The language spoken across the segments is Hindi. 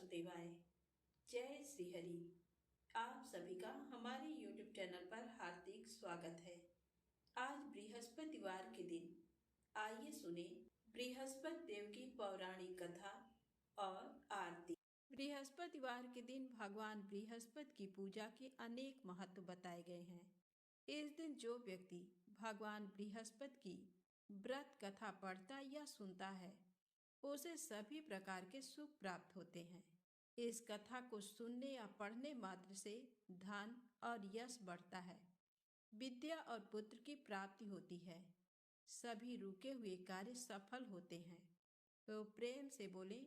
वासुदेवाय। जय श्री हरि। आप सभी का हमारे YouTube चैनल पर हार्दिक स्वागत है। आज बृहस्पतिवार के दिन आइए सुने बृहस्पति देव की पौराणिक कथा और आरती। बृहस्पतिवार के दिन भगवान बृहस्पति की पूजा के अनेक महत्व बताए गए हैं। इस दिन जो व्यक्ति भगवान बृहस्पति की व्रत कथा पढ़ता या सुनता है उसे सभी प्रकार के सुख प्राप्त होते हैं। इस कथा को सुनने या पढ़ने मात्र से धन और यश बढ़ता है, विद्या और पुत्र की प्राप्ति होती है, सभी रुके हुए कार्य सफल होते हैं। तो प्रेम से बोले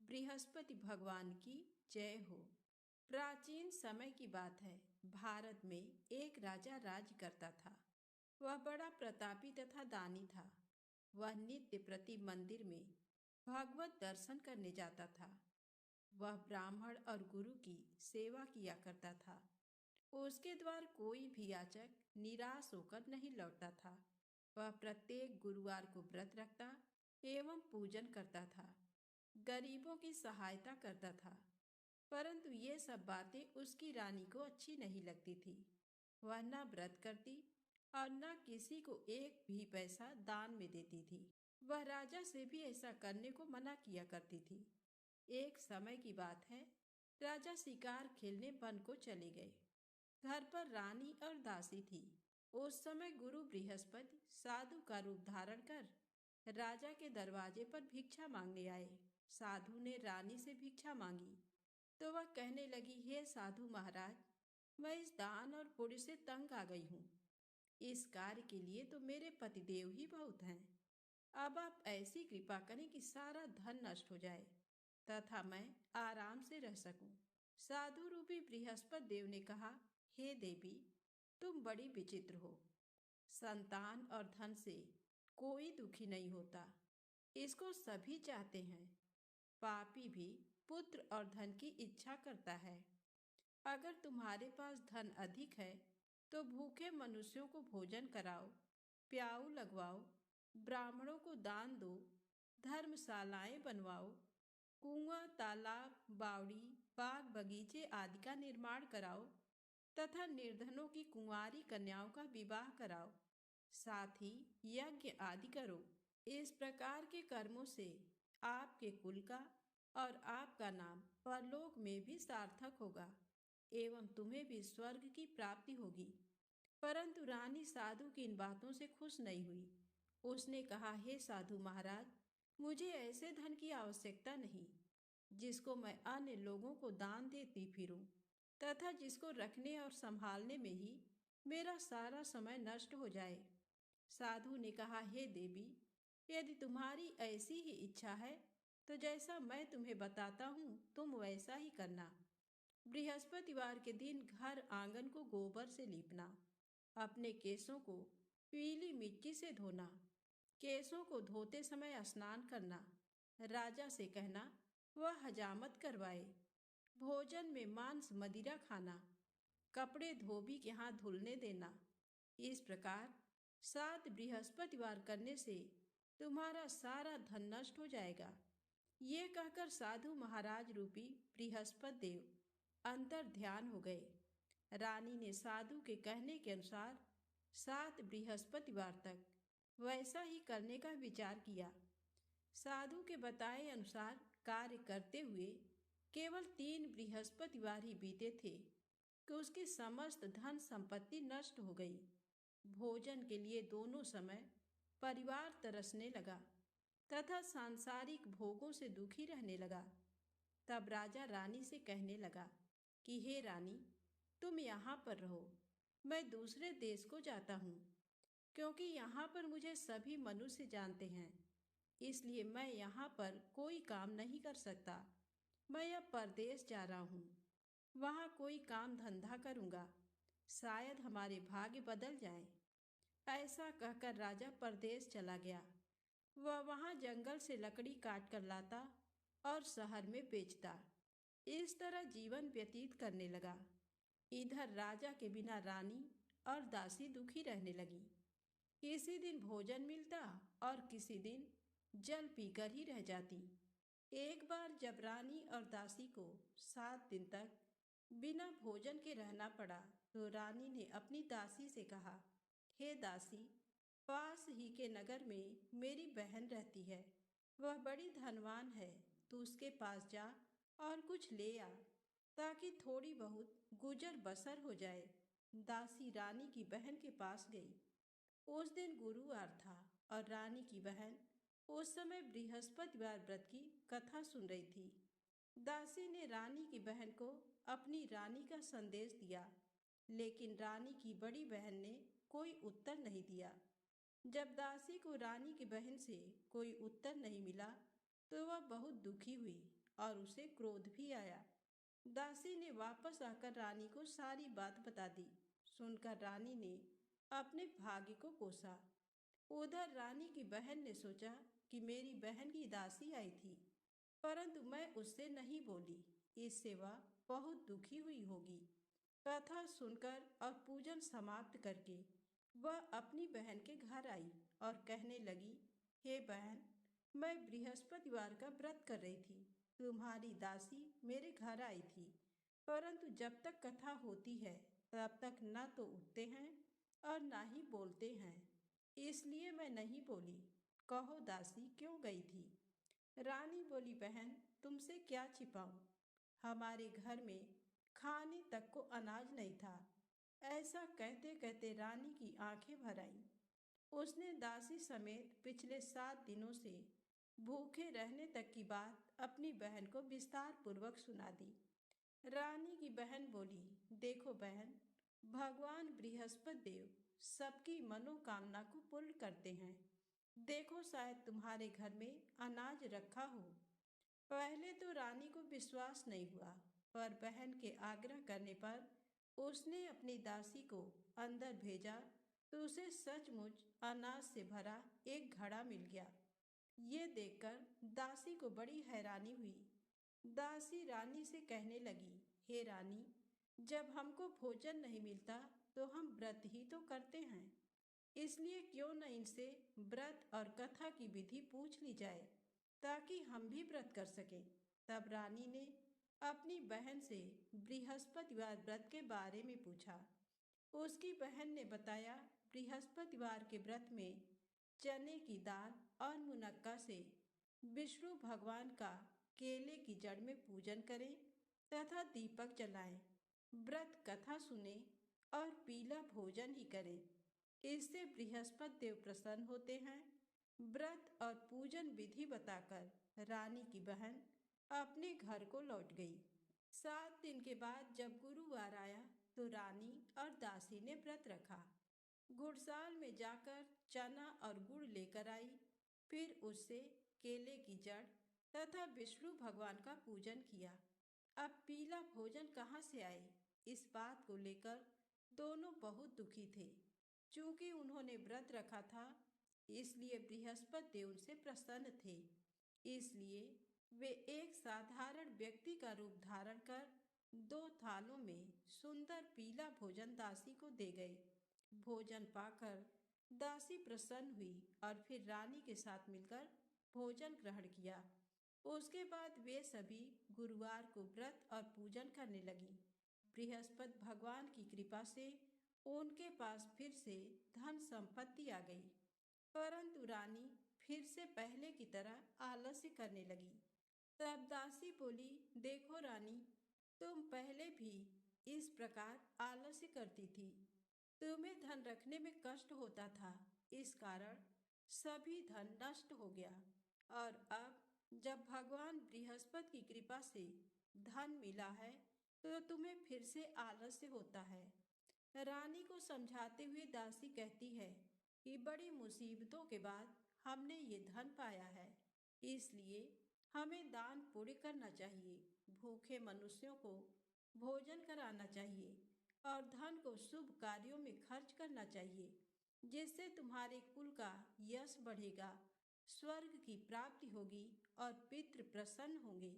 बृहस्पति भगवान की जय हो। प्राचीन समय की बात है। भारत में एक राजा राज करता था। वह बड़ा प्रतापी तथा दानी था। वह नित्य प्रति मंदिर में भगवत दर्शन करने जाता था। वह ब्राह्मण और गुरु की सेवा किया करता था। उसके द्वार कोई भी याचक निराश होकर नहीं लौटता था। वह प्रत्येक गुरुवार को व्रत रखता एवं पूजन करता था, गरीबों की सहायता करता था। परंतु ये सब बातें उसकी रानी को अच्छी नहीं लगती थी। वह न व्रत करती और न किसी को एक भी पैसा दान में देती थी। वह राजा से भी ऐसा करने को मना किया करती थी। एक समय की बात है, राजा शिकार खेलने वन को चले गए। घर पर रानी और दासी थी। उस समय गुरु बृहस्पति साधु का रूप धारण कर राजा के दरवाजे पर भिक्षा मांगने आए। साधु ने रानी से भिक्षा मांगी तो वह कहने लगी, हे साधु महाराज, मैं इस दान और पुण्य से तंग आ गई हूँ। इस कार्य के लिए तो मेरे पतिदेव ही बहुत हैं। अब आप ऐसी कृपा करें कि सारा धन नष्ट हो जाए तथा मैं आराम से रह सकूं। साधु रूपी बृहस्पति देव ने कहा, हे देवी, तुम बड़ी विचित्र हो। संतान और धन से कोई दुखी नहीं होता, इसको सभी चाहते हैं। पापी भी पुत्र और धन की इच्छा करता है। अगर तुम्हारे पास धन अधिक है तो भूखे मनुष्यों को भोजन कराओ, प्याऊ लगवाओ, ब्राह्मणों को दान दो, धर्मशालाएं बनवाओ, कुआं, तालाब, बावड़ी, बाग बगीचे आदि का निर्माण कराओ तथा निर्धनों की कुंवारी कन्याओं का विवाह कराओ, साथ ही यज्ञ आदि करो। इस प्रकार के कर्मों से आपके कुल का और आपका नाम परलोक में भी सार्थक होगा एवं तुम्हें भी स्वर्ग की प्राप्ति होगी। परंतु रानी साधु की इन बातों से खुश नहीं हुई। उसने कहा, हे साधु महाराज, मुझे ऐसे धन की आवश्यकता नहीं जिसको मैं अन्य लोगों को दान देती फिरूं तथा जिसको रखने और संभालने में ही मेरा सारा समय नष्ट हो जाए। साधु ने कहा, हे देवी, यदि तुम्हारी ऐसी ही इच्छा है तो जैसा मैं तुम्हें बताता हूँ तुम वैसा ही करना। बृहस्पतिवार के दिन घर आंगन को गोबर से लीपना, अपने केसों को पीली मिट्टी से धोना, केसों को धोते समय स्नान करना, राजा से कहना वह हजामत करवाए, भोजन में मांस मदिरा खाना, कपड़े धोबी के हाथ धुलने देना। इस प्रकार 7 बृहस्पतिवार करने से तुम्हारा सारा धन नष्ट हो जाएगा। ये कहकर साधु महाराज रूपी बृहस्पति देव अंतर ध्यान हो गए। रानी ने साधु के कहने के अनुसार 7 बृहस्पतिवार तक वैसा ही करने का विचार किया। साधु के बताए अनुसार कार्य करते हुए केवल 3 बृहस्पतिवार ही बीते थे कि उसकी समस्त धन संपत्ति नष्ट हो गई। भोजन के लिए दोनों समय परिवार तरसने लगा तथा सांसारिक भोगों से दुखी रहने लगा। तब राजा रानी से कहने लगा कि हे रानी, तुम यहाँ पर रहो, मैं दूसरे देश को जाता हूँ, क्योंकि यहाँ पर मुझे सभी मनुष्य जानते हैं, इसलिए मैं यहाँ पर कोई काम नहीं कर सकता। मैं अब परदेश जा रहा हूँ, वहाँ कोई काम धंधा करूँगा, शायद हमारे भाग्य बदल जाए। ऐसा कहकर राजा परदेश चला गया। वह वहाँ जंगल से लकड़ी काट कर लाता और शहर में बेचता। इस तरह जीवन व्यतीत करने लगा। इधर राजा के बिना रानी और दासी दुखी रहने लगी। किसी दिन भोजन मिलता और किसी दिन जल पीकर ही रह जाती। एक बार जब रानी और दासी को 7 दिन तक बिना भोजन के रहना पड़ा, तो रानी ने अपनी दासी से कहा, हे दासी, पास ही के नगर में मेरी बहन रहती है। वह बड़ी धनवान है। तू उसके पास जा और कुछ ले आ, ताकि थोड़ी बहुत गुजर बसर हो जाए। दासी रानी की बहन के पास गई। उस दिन गुरुवार था और रानी की बहन उस समय बृहस्पतिवार व्रत की कथा सुन रही थी। दासी ने रानी की बहन को अपनी रानी का संदेश दिया, लेकिन रानी की बड़ी बहन ने कोई उत्तर नहीं दिया। जब दासी को रानी की बहन से कोई उत्तर नहीं मिला, तो वह बहुत दुखी हुई और उसे क्रोध भी आया। दासी ने वापस आकर रानी को सारी बात बता दी। सुनकर रानी ने अपने भाग्य को कोसा। उधर रानी की बहन ने सोचा कि मेरी बहन की दासी आई थी, परंतु मैं उससे नहीं बोली, इससे वह बहुत दुखी हुई होगी। कथा सुनकर और पूजन समाप्त करके वह अपनी बहन के घर आई और कहने लगी, हे बहन, मैं बृहस्पतिवार का व्रत कर रही थी। तुम्हारी दासी मेरे घर आई थी, परंतु जब तक कथा होती है तब तक न तो उठते हैं और न ही बोलते हैं, इसलिए मैं नहीं बोली। कहो दासी, क्यों गई थी? रानी बोली, बहन, तुमसे क्या छिपाऊं? हमारे घर में खाने तक को अनाज नहीं था। ऐसा कहते कहते रानी की आंखें भर आईं। उसने दासी समेत पिछले 7 दिनों से भूखे रहने तक की बात अपनी बहन को विस्तार पूर्वक सुना दी। रानी की बहन बोली, देखो बहन, भगवान बृहस्पति देव सबकी मनोकामना को पूर्ण करते हैं। देखो, शायद तुम्हारे घर में अनाज रखा हो। पहले तो रानी को विश्वास नहीं हुआ, पर बहन के आग्रह करने पर उसने अपनी दासी को अंदर भेजा, तो उसे सचमुच अनाज से भरा एक घड़ा मिल गया। ये देखकर दासी को बड़ी हैरानी हुई। दासी रानी से कहने लगी, हे रानी, जब हमको भोजन नहीं मिलता तो हम व्रत ही तो करते हैं, इसलिए क्यों न इनसे व्रत और कथा की विधि पूछ ली जाए, ताकि हम भी व्रत कर सकें। तब रानी ने अपनी बहन से बृहस्पतिवार व्रत के बारे में पूछा। उसकी बहन ने बताया, बृहस्पतिवार के व्रत में चने की दाल और मुनक्का से विष्णु भगवान का केले की जड़ में पूजन करें तथा दीपक जलाएं, व्रत कथा सुने और पीला भोजन ही करें। इससे बृहस्पति देव प्रसन्न होते हैं। व्रत और पूजन विधि बताकर रानी की बहन अपने घर को लौट गई। 7 दिन के बाद जब गुरुवार आया, तो रानी और दासी ने व्रत रखा। गुड़साल में जाकर चना और गुड़ लेकर आई, फिर उससे केले की जड़ तथा विष्णु भगवान का पूजन किया। अब पीला भोजन कहाँ से आए, इस बात को लेकर दोनों बहुत दुखी थे। चूंकि उन्होंने व्रत रखा था, इसलिए बृहस्पति देव उनसे प्रसन्न थे। इसलिए वे एक साधारण व्यक्ति का रूप धारण कर 2 थालों में सुंदर पीला भोजन दासी को दे गए। भोजन पाकर दासी प्रसन्न हुई और फिर रानी के साथ मिलकर भोजन ग्रहण किया। उसके बाद वे सभी गुरुवार को व्रत और पूजन करने लगी। बृहस्पति भगवान की कृपा से उनके पास फिर से धन संपत्ति आ गई, परंतु रानी फिर से पहले की तरह आलस्य करने लगी। तब दासी बोली, देखो रानी, तुम पहले भी इस प्रकार आलस्य करती थी। तुम्हें धन रखने में कष्ट होता था, इस कारण सभी धन नष्ट हो गया, और अब जब भगवान बृहस्पति की कृपा से धन मिला है, तो तुम्हें फिर से आलस्य होता है। रानी को समझाते हुए दासी कहती है कि बड़ी मुसीबतों के बाद हमने ये धन पाया है, इसलिए हमें दान पुण्य करना चाहिए, भूखे मनुष्यों को भोजन कराना चाहिए और धन को शुभ कार्यों में खर्च करना चाहिए, जिससे तुम्हारे कुल का यश बढ़ेगा, स्वर्ग की प्राप्ति होगी और पितृ प्रसन्न होंगे।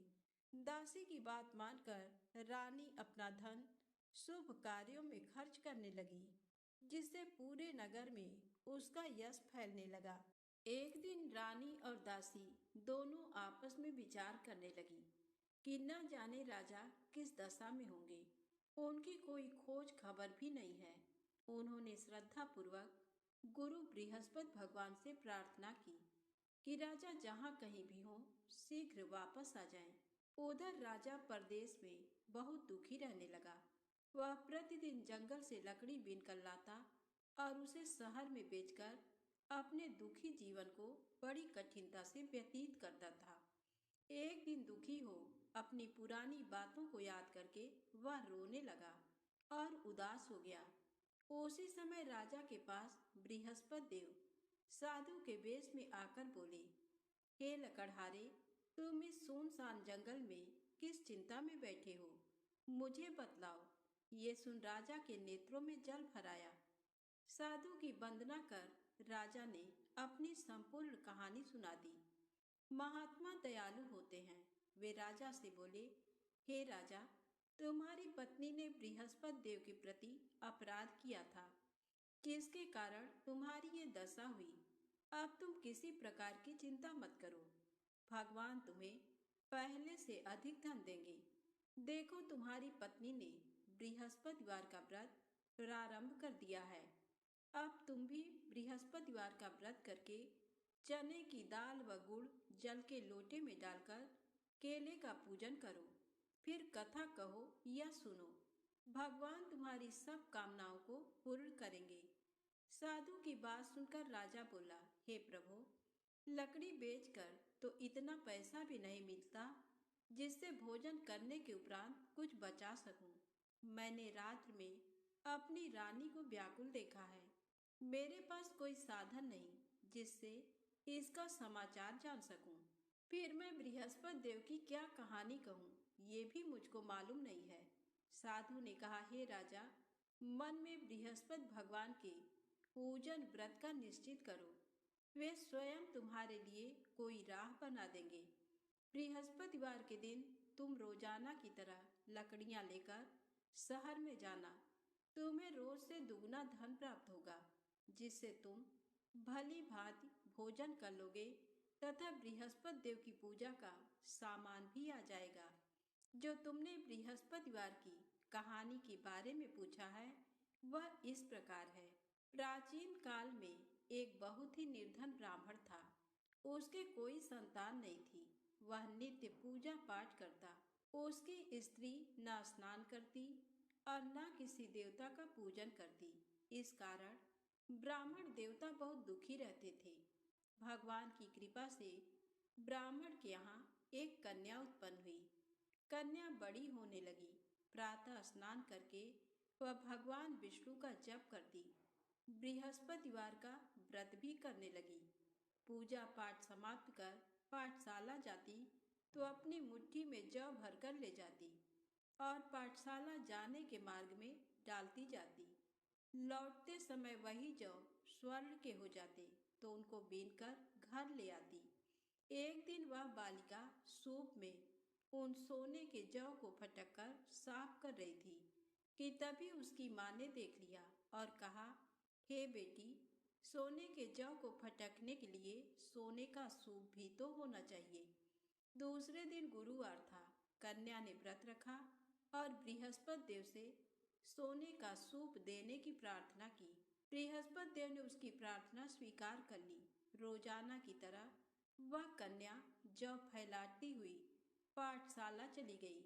दासी की बात मानकर रानी अपना धन शुभ कार्यों में खर्च करने लगी, जिससे पूरे नगर में उसका यश फैलने लगा। एक दिन रानी और दासी दोनों आपस में विचार करने लगी कि न जाने राजा किस दशा में होंगे। उनकी कोई खोज खबर भी नहीं है। उन्होंने श्रद्धा पूर्वक गुरु बृहस्पति भगवान से प्रार्थना की कि राजा जहाँ कहीं भी हो शीघ्र वापस आ जाएं। उधर राजा परदेश में बहुत दुखी रहने लगा। वह प्रतिदिन जंगल से लकड़ी बीनकर लाता और उसे शहर में बेचकर अपने दुखी जीवन को बड़ी कठिनता से व्यतीत करता था। एक दिन दुखी हो अपनी पुरानी बातों को याद करके वह रोने लगा और उदास हो गया। उसी समय राजा के पास बृहस्पति देव साधु के वेश में आकर बोले, हे लकड़हारे, तुम इस सुनसान जंगल में किस चिंता में बैठे हो? मुझे बतलाओ। ये सुन राजा के नेत्रों में जल भर आया। साधु की वंदना कर राजा ने अपनी संपूर्ण कहानी सुना दी। महात्मा दयालु होते हैं। वे राजा से बोले, हे राजा, तुम्हारी पत्नी ने बृहस्पति देव के प्रति अपराध किया था, जिसके कारण तुम्हारी ये दशा हुई। अब तुम किसी प्रकार की चिंता मत करो। भगवान तुम्हें पहले से अधिक धन देंगे। देखो, तुम्हारी पत्नी ने बृहस्पतिवार का व्रत प्रारंभ कर दिया है। अब तुम भी बृहस्पतिवार का व्रत करके चने की दाल व गुड़ जल के लोटे में डालकर केले का पूजन करो। फिर कथा कहो या सुनो। भगवान तुम्हारी सब कामनाओं को पूर्ण करेंगे। साधु की बात सुनकर राजा बोला, हे प्रभु, लकड़ी बेचकर तो इतना पैसा भी नहीं मिलता जिससे भोजन करने के उपरांत कुछ बचा सकूं। मैंने रात्र में अपनी रानी को व्याकुल देखा है। मेरे पास कोई साधन नहीं जिससे इसका समाचार जान सकूं। फिर मैं बृहस्पति देव की क्या कहानी कहूँ, ये भी मुझको मालूम नहीं है। साधु ने कहा, हे राजा, मन में बृहस्पति भगवान के पूजन व्रत का निश्चित करो। वे स्वयं तुम्हारे लिए कोई राह बना देंगे। बृहस्पतिवार के दिन तुम रोजाना की तरह लकड़ियां लेकर शहर में जाना। तुम्हें रोज से दुगना धन प्राप्त होगा, जिससे तुम भली भांति भोजन कर लोगे तथा बृहस्पति देव की पूजा का सामान भी आ जाएगा। जो तुमने बृहस्पतिवार की कहानी के बारे में पूछा है वह इस प्रकार है। प्राचीन काल में एक बहुत ही निर्धन ब्राह्मण था। उसके कोई संतान नहीं थी। वह नित्य पूजा पाठ करता। उसकी स्त्री न स्नान करती और न किसी देवता का पूजन करती। इस कारण ब्राह्मण देवता बहुत दुखी रहते थे। भगवान की कृपा से ब्राह्मण के यहाँ एक कन्या उत्पन्न हुई। कन्या बड़ी होने लगी। प्रातः स्नान करके वह भगवान विष्णु का जप करती। बृहस्पतिवार का व्रत भी करने लगी। पूजा पाठ समाप्त कर पाठशाला जाती तो अपनी मुट्ठी में जौ भरकर ले जाती और पाठशाला जाने के मार्ग में डालती जाती। लौटते समय वही जौ स्वर्ण के हो जाते तो उनको बीनकर घर ले आती। एक दिन वह बालिका सूप में उन सोने के जौ को फटककर साफ कर रही थी कि तभी उसकी माँ ने देख लिया और कहा, हे बेटी, सोने के जौ को फटकने के लिए सोने का सूप भी तो होना चाहिए। दूसरे दिन गुरुवार था। कन्या ने व्रत रखा और बृहस्पति देव से सोने का सूप देने की प्रार्थना की। बृहस्पति देव ने उसकी प्रार्थना स्वीकार कर ली। रोजाना की तरह वह कन्या जौ फैलाती हुई पाठशाला चली गई।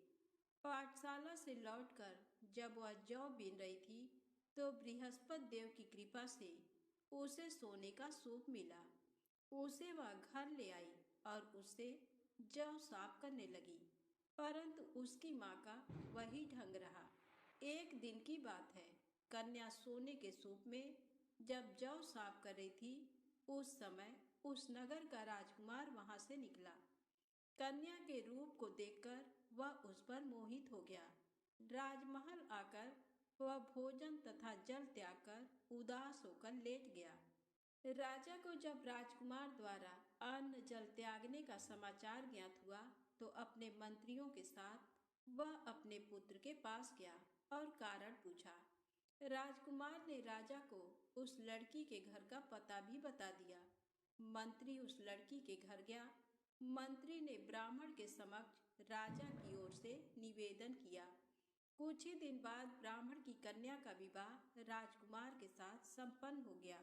पाठशाला से लौटकर जब वह जौ बीन रही थी तो बृहस्पति देव की कृपा से उसे सोने का सूप मिला। उसे वह घर ले आई और उससे जौ साफ करने लगी, परंतु उसकी माँ का वही ढंग रहा। एक दिन की बात है। कन्या सोने के सूप में जब जौ साफ कर रही थी उस समय उस नगर का राजकुमार वहां से निकला। कन्या के रूप को देखकर वह उस पर मोहित हो गया। राजमहल आकर वह भोजन तथा जल त्याग कर उदास होकर लेट गया। राजा को जब राजकुमार द्वारा अन्न जल त्यागने का समाचार ज्ञात हुआ तो अपने मंत्रियों के साथ वह अपने पुत्र के पास गया और कारण पूछा। राजकुमार ने राजा को उस लड़की के घर का पता भी बता दिया। मंत्री उस लड़की के घर गया। मंत्री ने ब्राह्मण के समक्ष राजा की ओर से निवेदन किया। कुछ ही दिन बाद ब्राह्मण की कन्या का विवाह राजकुमार के साथ संपन्न हो गया।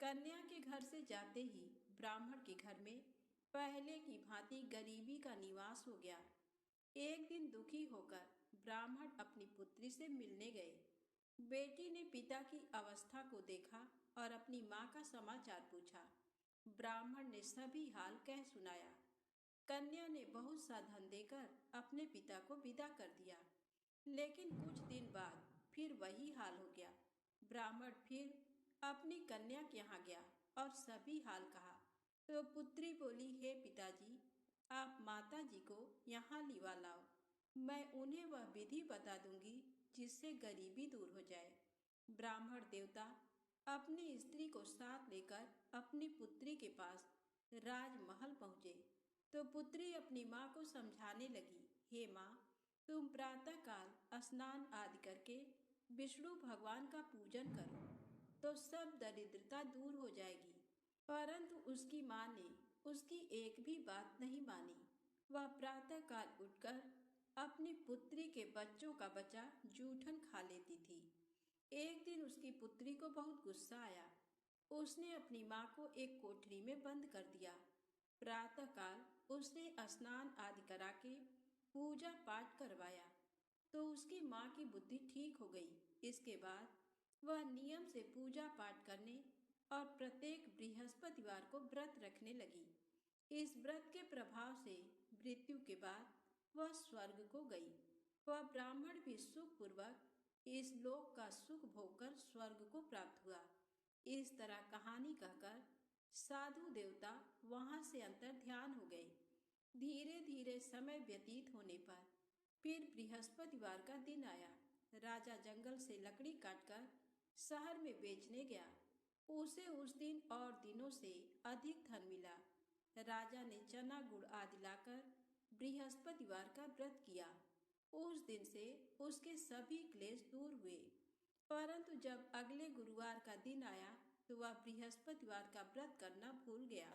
कन्या के घर से जाते ही ब्राह्मण के घर में पहले की भांति गरीबी का निवास हो गया। एक दिन दुखी होकर ब्राह्मण अपनी पुत्री से मिलने गए। बेटी ने पिता की अवस्था को देखा और अपनी माँ का समाचार पूछा। ब्राह्मण ने सभी हाल कह सुनाया। कन्या ने बहुत सा धन देकर अपने पिता को विदा कर दिया। लेकिन कुछ दिन बाद फिर वही हाल हो गया। ब्राह्मण फिर अपनी कन्या के यहाँ गया और सभी हाल कहा। तो पुत्री बोली, हे पिताजी, आप माता जी को यहाँ लिवा लाओ। मैं उन्हें वह विधि बता दूंगी जिससे गरीबी दूर हो जाए। ब्राह्मण देवता अपनी स्त्री को साथ लेकर अपनी पुत्री के पास राजमहल पहुँचे तो पुत्री अपनी माँ को समझाने लगी, हे माँ, तुम प्रातःकाल स्नान आदि करके विष्णु भगवान का पूजन करो तो सब दरिद्रता दूर हो जाएगी। परंतु उसकी माँ ने उसकी एक भी बात नहीं मानी। वह प्रातःकाल उठकर अपनी पुत्री के बच्चों का बचा जूठन खा लेती थी। एक दिन उसकी पुत्री को बहुत गुस्सा आया। उसने अपनी माँ को एक कोठरी में बंद कर दिया। प्रातःकाल उसने स्नान आदि करा के पूजा पाठ करवाया तो उसकी माँ की बुद्धि ठीक हो गई। इसके बाद वह नियम से पूजा पाठ करने और प्रत्येक बृहस्पतिवार को व्रत रखने लगी। इस व्रत के प्रभाव से मृत्यु के बाद वह स्वर्ग को गई। वह ब्राह्मण भी सुखपूर्वक इस लोक का सुख भोगकर स्वर्ग को प्राप्त हुआ। इस तरह कहानी कहकर साधु देवता वहां से अंतर ध्यान हो गए। धीरे धीरे समय व्यतीत होने पर फिर बृहस्पतिवार का दिन आया। राजा जंगल से लकड़ी काटकर शहर में बेचने गया। उसे उस दिन और दिनों से अधिक धन मिला। राजा ने चना गुड़ आदि लाकर बृहस्पतिवार का व्रत किया। उस दिन से उसके सभी क्लेश दूर हुए। परंतु जब अगले गुरुवार का दिन आया तो वह बृहस्पतिवार का व्रत करना भूल गया।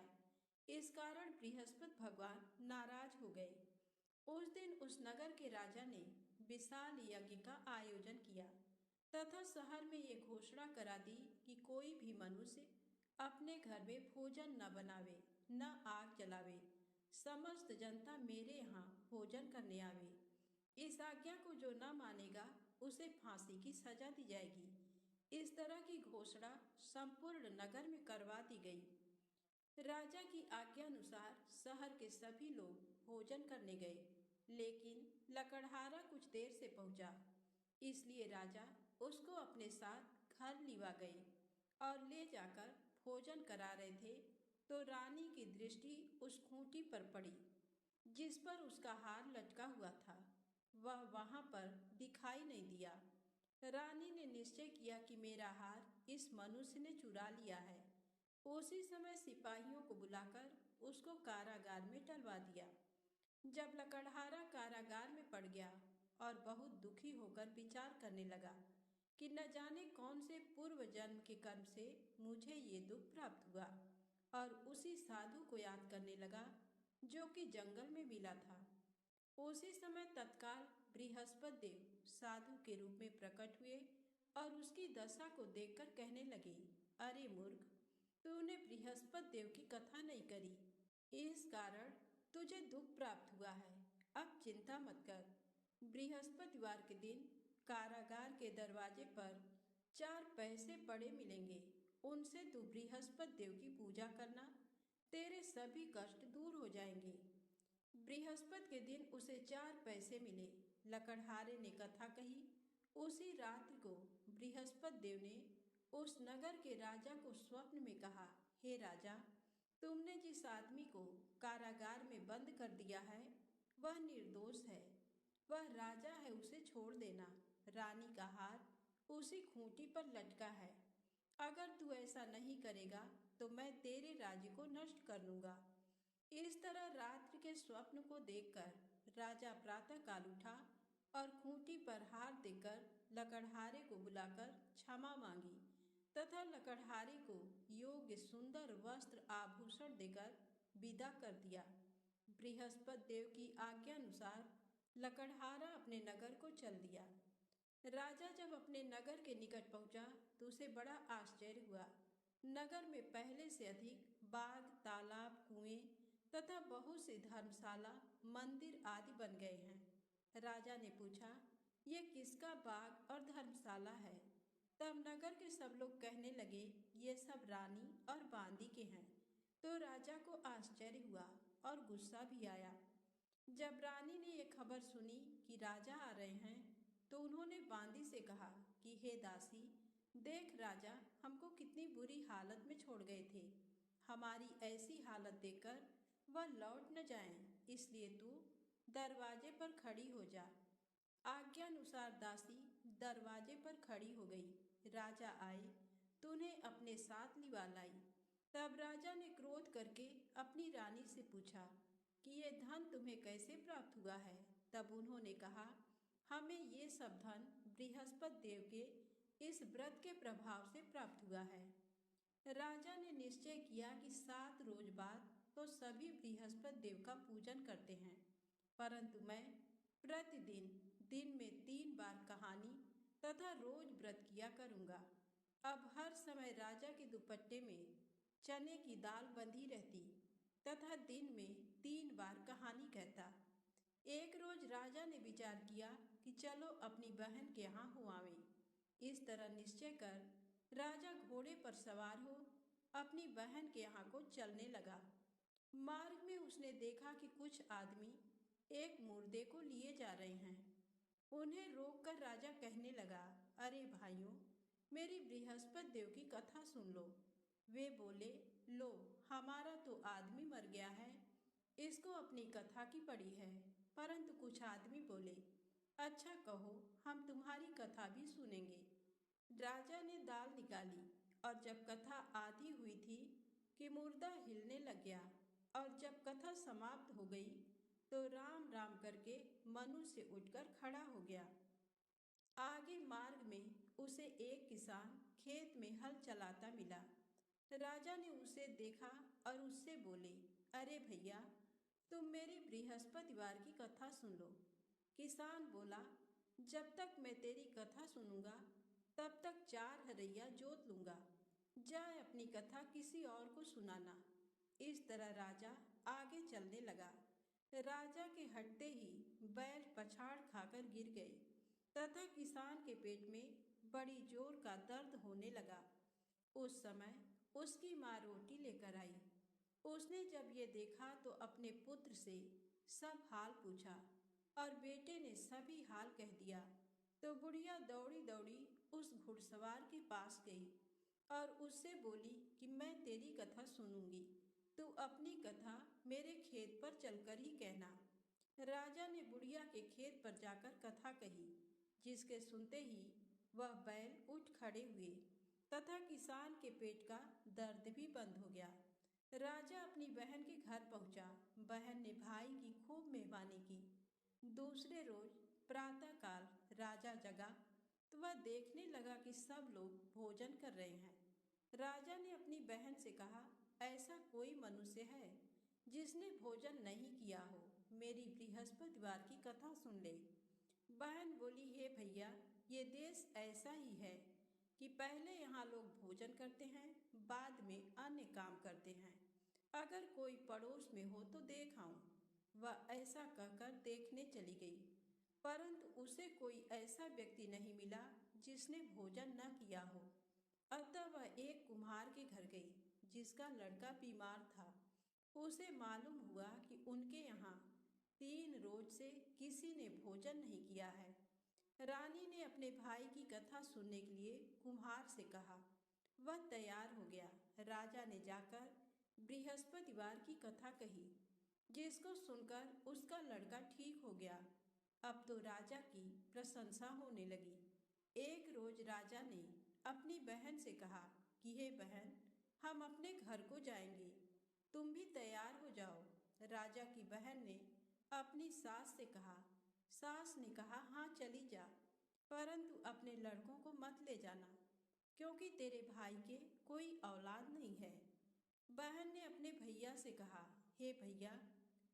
इस कारण बृहस्पति भगवान नाराज हो गए। उस दिन उस नगर के राजा ने विशाल यज्ञ का आयोजन किया तथा शहर में ये घोषणा करा दी कि कोई भी मनुष्य अपने घर में भोजन न बनावे, न आग जलावे। समस्त जनता मेरे यहाँ भोजन करने आवे। इस आज्ञा को जो न मानेगा उसे फांसी की सजा दी जाएगी। इस तरह की घोषणा संपूर्ण नगर में करवा दी गई। राजा की आज्ञा अनुसार शहर के सभी लोग भोजन करने गए, लेकिन लकड़हारा कुछ देर से पहुंचा। इसलिए राजा उसको अपने साथ घर लिवा गए और ले जाकर भोजन करा रहे थे तो रानी की दृष्टि उस खूंटी पर पड़ी जिस पर उसका हार लटका हुआ था। वह वहां पर दिखाई नहीं दिया। रानी ने निश्चय किया कि मेरा हार इस मनुष्य ने चुरा लिया है। उसी समय सिपाहियों को बुलाकर उसको कारागार में डलवा दिया। जब लकड़हारा कारागार में पड़ गया और बहुत दुखी होकर विचार करने लगा कि न जाने कौन से पूर्व जन्म के कर्म से मुझे ये दुख प्राप्त हुआ, और उसी साधु को याद करने लगा जो कि जंगल में मिला था। उसी समय तत्काल बृहस्पति देव साधु के रूप में प्रकट हुए और उसकी दशा को देखकर कहने लगे, अरे मूर्ख, तूने बृहस्पति देव की कथा नहीं करी, इस कारण तुझे दुख प्राप्त हुआ है। अब चिंता मत कर। बृहस्पतिवार के दिन कारागार के दरवाजे पर 4 पैसे पड़े मिलेंगे। उनसे तू बृहस्पति देव की पूजा करना, तेरे सभी कष्ट दूर हो जाएंगे। बृहस्पति के दिन उसे 4 पैसे मिले। लकड़हारे ने कथा कही। उसी रात्रि को बृहस्पति देव ने उस नगर के राजा को स्वप्न में कहा, हे राजा, तुमने जिस आदमी को कारागार में बंद कर दिया है वह निर्दोष है। वह राजा है, उसे छोड़ देना। रानी का हार उसी खूंटी पर लटका है। अगर तू ऐसा नहीं करेगा तो मैं तेरे राज्य को नष्ट कर दूंगा। इस तरह रात्रि के स्वप्न को देखकर राजा प्रातःकाल उठा और खूंटी पर हार देकर लकड़हारे को बुलाकर क्षमा मांगी। तथा लकड़हारे को योग्य सुंदर वस्त्र आभूषण देकर विदा कर दिया। बृहस्पति देव की आज्ञा अनुसार लकड़हारा अपने नगर को चल दिया। राजा जब अपने नगर के निकट पहुंचा तो उसे बड़ा आश्चर्य हुआ। नगर में पहले से अधिक बाग, तालाब, कुएं तथा बहुत सी धर्मशाला, मंदिर आदि बन गए हैं। राजा ने पूछा, ये किसका बाग और धर्मशाला है? तब नगर के सब लोग कहने लगे, ये सब रानी और बांदी के हैं। तो राजा को आश्चर्य हुआ और गुस्सा भी आया। जब रानी ने ये खबर सुनी कि राजा आ रहे हैं तो उन्होंने बांदी से कहा कि हे दासी, देख राजा हमको कितनी बुरी हालत में छोड़ गए थे। हमारी ऐसी हालत देखकर वह लौट न जाएं, इसलिए तू दरवाजे पर खड़ी हो जा। आज्ञानुसार दासी दरवाजे पर खड़ी हो गई। राजा आए तो उन्हें अपने साथ लिवा लाई। तब राजा ने क्रोध करके अपनी रानी से पूछा कि ये धन तुम्हें कैसे प्राप्त हुआ है? तब उन्होंने कहा, हमें ये सब धन बृहस्पति देव के इस व्रत के प्रभाव से प्राप्त हुआ है। राजा ने निश्चय किया कि 7 रोज बाद तो सभी बृहस्पति देव का पूजन करते हैं, परंतु मैं प्रतिदिन दिन में 3 बार कहानी तथा रोज व्रत किया करूँगा। अब हर समय राजा के दुपट्टे में चने की दाल बंधी रहती तथा दिन में 3 बार कहानी कहता। एक रोज राजा ने विचार किया कि चलो अपनी बहन के यहाँ हो आवें। इस तरह निश्चय कर राजा घोड़े पर सवार हो अपनी बहन के यहाँ को चलने लगा। मार्ग में उसने देखा कि कुछ आदमी एक मुर्दे को लिए जा रहे हैं। उन्हें रोककर राजा कहने लगा, अरे भाइयों, मेरी बृहस्पति देव की कथा सुन लो। वे बोले, लो हमारा तो आदमी मर गया है, इसको अपनी कथा की पड़ी है। परंतु कुछ आदमी बोले, अच्छा कहो, हम तुम्हारी कथा भी सुनेंगे। राजा ने दाल निकाली और जब कथा आधी हुई थी कि मुर्दा हिलने लग गया, और जब कथा समाप्त हो गई तो राम राम करके मनुष्य उठकर खड़ा हो गया। आगे मार्ग में उसे एक किसान खेत में हल चलाता मिला। राजा ने उसे देखा और उससे बोले, अरे भैया, तुम मेरी बृहस्पतिवार की कथा सुन लो। किसान बोला, जब तक मैं तेरी कथा सुनूंगा तब तक 4 हरैया जोत लूंगा। जाए अपनी कथा किसी और को सुनाना। इस तरह राजा आगे चलने लगा। राजा के हटते ही बैल पछाड़ खाकर गिर गए तथा किसान के पेट में बड़ी जोर का दर्द होने लगा। उस समय उसकी माँ रोटी लेकर आई। उसने जब ये देखा तो अपने पुत्र से सब हाल पूछा और बेटे ने सभी हाल कह दिया। तो बुढ़िया दौड़ी दौड़ी उस घुड़सवार के पास गई और उससे बोली कि मैं तेरी कथा सुनूंगी, तू अपनी कथा मेरे खेत पर चलकर ही कहना। राजा ने बुढ़िया के खेत पर जाकर कथा कही, जिसके सुनते ही वह बैल उठ खड़े हुए तथा किसान के पेट का दर्द भी बंद हो गया। राजा अपनी बहन के घर पहुंचा। बहन ने भाई की खूब मेहमानी की। दूसरे रोज प्रातःकाल राजा जगा तो वह देखने लगा कि सब लोग भोजन कर रहे हैं। राजा ने अपनी बहन से कहा, ऐसा कोई मनुष्य है जिसने भोजन नहीं किया हो? मेरी बृहस्पतिवार की कथा सुन ले। बहन बोली, हे भैया, ये देश ऐसा ही है कि पहले यहाँ लोग भोजन करते हैं, बाद में अन्य काम करते हैं। अगर कोई पड़ोस में हो तो देख आऊं। वह ऐसा कहकर देखने चली गई, परंतु उसे कोई ऐसा व्यक्ति नहीं मिला जिसने भोजन न किया हो। अतः वह एक कुम्हार के घर गई, जिसका लड़का बीमार था। उसे मालूम हुआ कि उनके यहाँ 3 रोज से किसी ने भोजन नहीं किया है। रानी ने अपने भाई की कथा सुनने के लिए कुम्हार से कहा। वह तैयार हो गया। राजा ने जाकर बृहस्पतिवार की कथा कही, जिसको सुनकर उसका लड़का ठीक हो गया। अब तो राजा की प्रशंसा होने लगी। एक रोज राजा ने अपनी बहन से कहा कि हे बहन, हम अपने घर को जाएंगे, तुम भी तैयार हो जाओ। राजा की बहन ने अपनी सास से कहा। सास ने कहा, हाँ चली जा, परंतु अपने लड़कों को मत ले जाना। क्योंकि तेरे भाई के कोई औलाद नहीं है। बहन ने अपने भैया से कहा, हे भैया,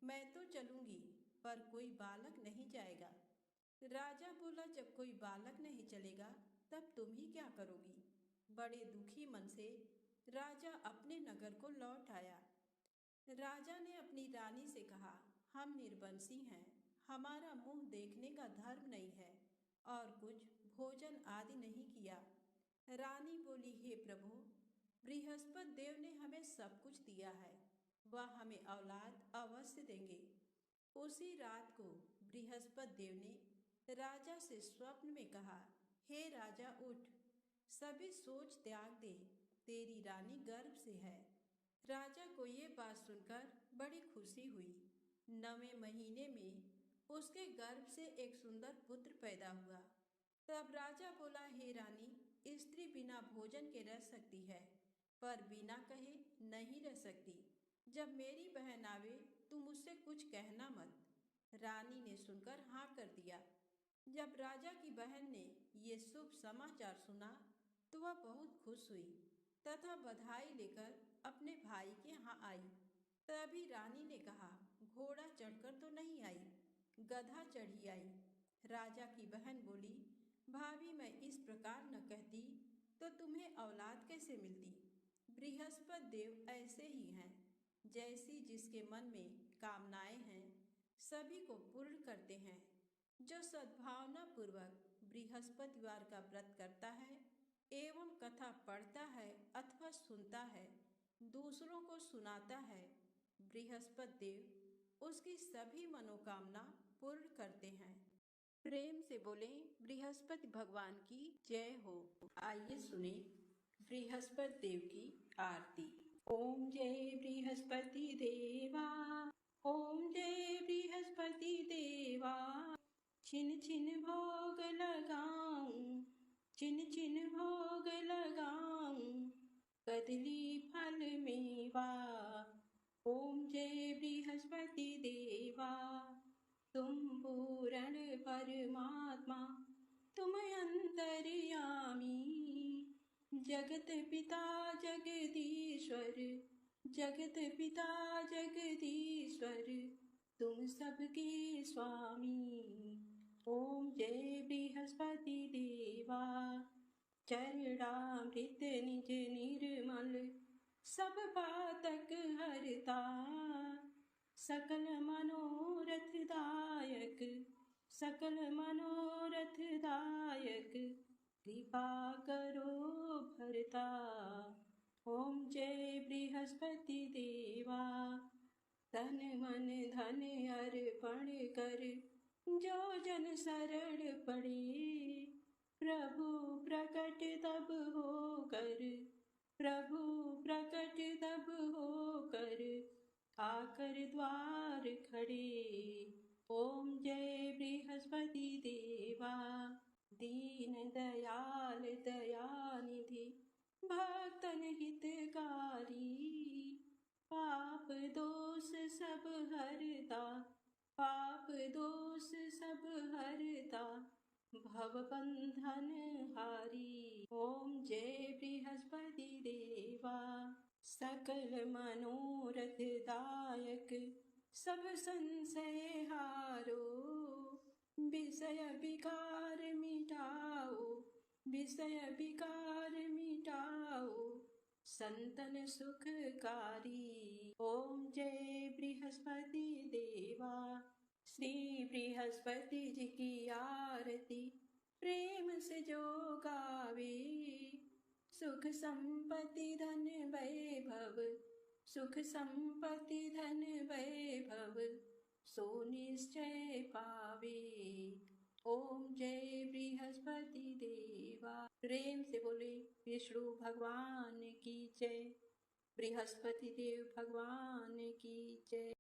मैं तो चलूंगी, पर कोई बालक नहीं जाएगा। राजा बोला, जब कोई बालक नहीं चलेगा तब तुम ही क्या करोगी। बड़े दुखी मन से राजा अपने नगर को लौट आया। राजा ने अपनी रानी से कहा, हम निर्वंशी हैं, हमारा मुंह देखने का धर्म नहीं है और कुछ भोजन आदि नहीं किया। रानी बोली, हे प्रभु, बृहस्पति देव ने हमें सब कुछ दिया है, वह हमें औलाद अवश्य देंगे। उसी रात को बृहस्पति देव ने राजा से स्वप्न में कहा, हे राजा उठ, सभी सोच त्याग दे, तेरी रानी गर्भ से है। राजा को ये बात सुनकर बड़ी खुशी हुई। 9वें महीने में उसके गर्भ से एक सुंदर पुत्र पैदा हुआ। तब राजा बोला, हे रानी, स्त्री बिना भोजन के रह सकती है, पर बिना कहे नहीं रह सकती। जब मेरी बहन आवे तुम उससे कुछ कहना मत। रानी ने सुनकर हाँ कर दिया। जब राजा की बहन ने ये शुभ समाचार सुना तो वह बहुत खुश हुई तथा बधाई लेकर अपने भाई के यहाँ आई। तभी रानी ने कहा, घोड़ा चढ़कर तो नहीं आई, गधा चढ़ी आई। राजा की बहन बोली, भाभी, मैं इस प्रकार न कहती तो तुम्हें औलाद कैसे मिलती। बृहस्पति देव ऐसे ही हैं, जैसी जिसके मन में कामनाएं हैं सभी को पूर्ण करते हैं। जो सद्भावना पूर्वक बृहस्पतिवार का व्रत करता है एवं कथा पढ़ता है अथवा सुनता है, दूसरों को सुनाता है, बृहस्पति देव उसकी सभी मनोकामना पूर्ण करते हैं। प्रेम से बोले बृहस्पति भगवान की जय हो। आइए सुने बृहस्पति देव की आरती। ओम जय बृहस्पति देवा, ओम जय बृहस्पति देवा। छिन छिन भोग लगाऊं, छिन छिन भोग लगाऊं, कदली फल मेवा। ओम जय बृहस्पति देवा, तुम पूर्ण परमात्मा, तुम अंतर्यामी, जगत पिता जगदीश्वर, जगत पिता जगदीश्वर, तुम सबके स्वामी। ओम जय बृहस्पति देवा, चरणामृत निज निर्मल, सब पातक हरता, सकल मनोरथ दायक, सकल मनोरथ दायक, कृपा करो भरता। ओम जय बृहस्पति देवा, तन मन धन अर्पण कर, जो जन शरण पड़े, प्रभु प्रकट तब होकर, प्रभु प्रकट तब होकर, आकर द्वार खड़े। ओम जय बृहस्पति देवा, दीन दयाल दयानिधि, भक्तन हितकारी, पाप दोष सब हरता, पाप दोष सब हरता, भव बंधन हारी। ओम जय बृहस्पति देवा, सकल मनोरथ दायक, सब संशय हारो, विषय विकार मिटाओ, विषय विकार मिटाओ, संतन सुखकारी। ओम जय बृहस्पति देवा, श्री बृहस्पति जी की आरती प्रेम से जो गावे, सुख संपत्ति धन वैभव, सुख संपत्ति धन वैभव, सो निश्चय पावे। ओम जय बृहस्पति देवा। प्रेम से बोले विष्णु भगवान की जय, बृहस्पति देव भगवान की जय।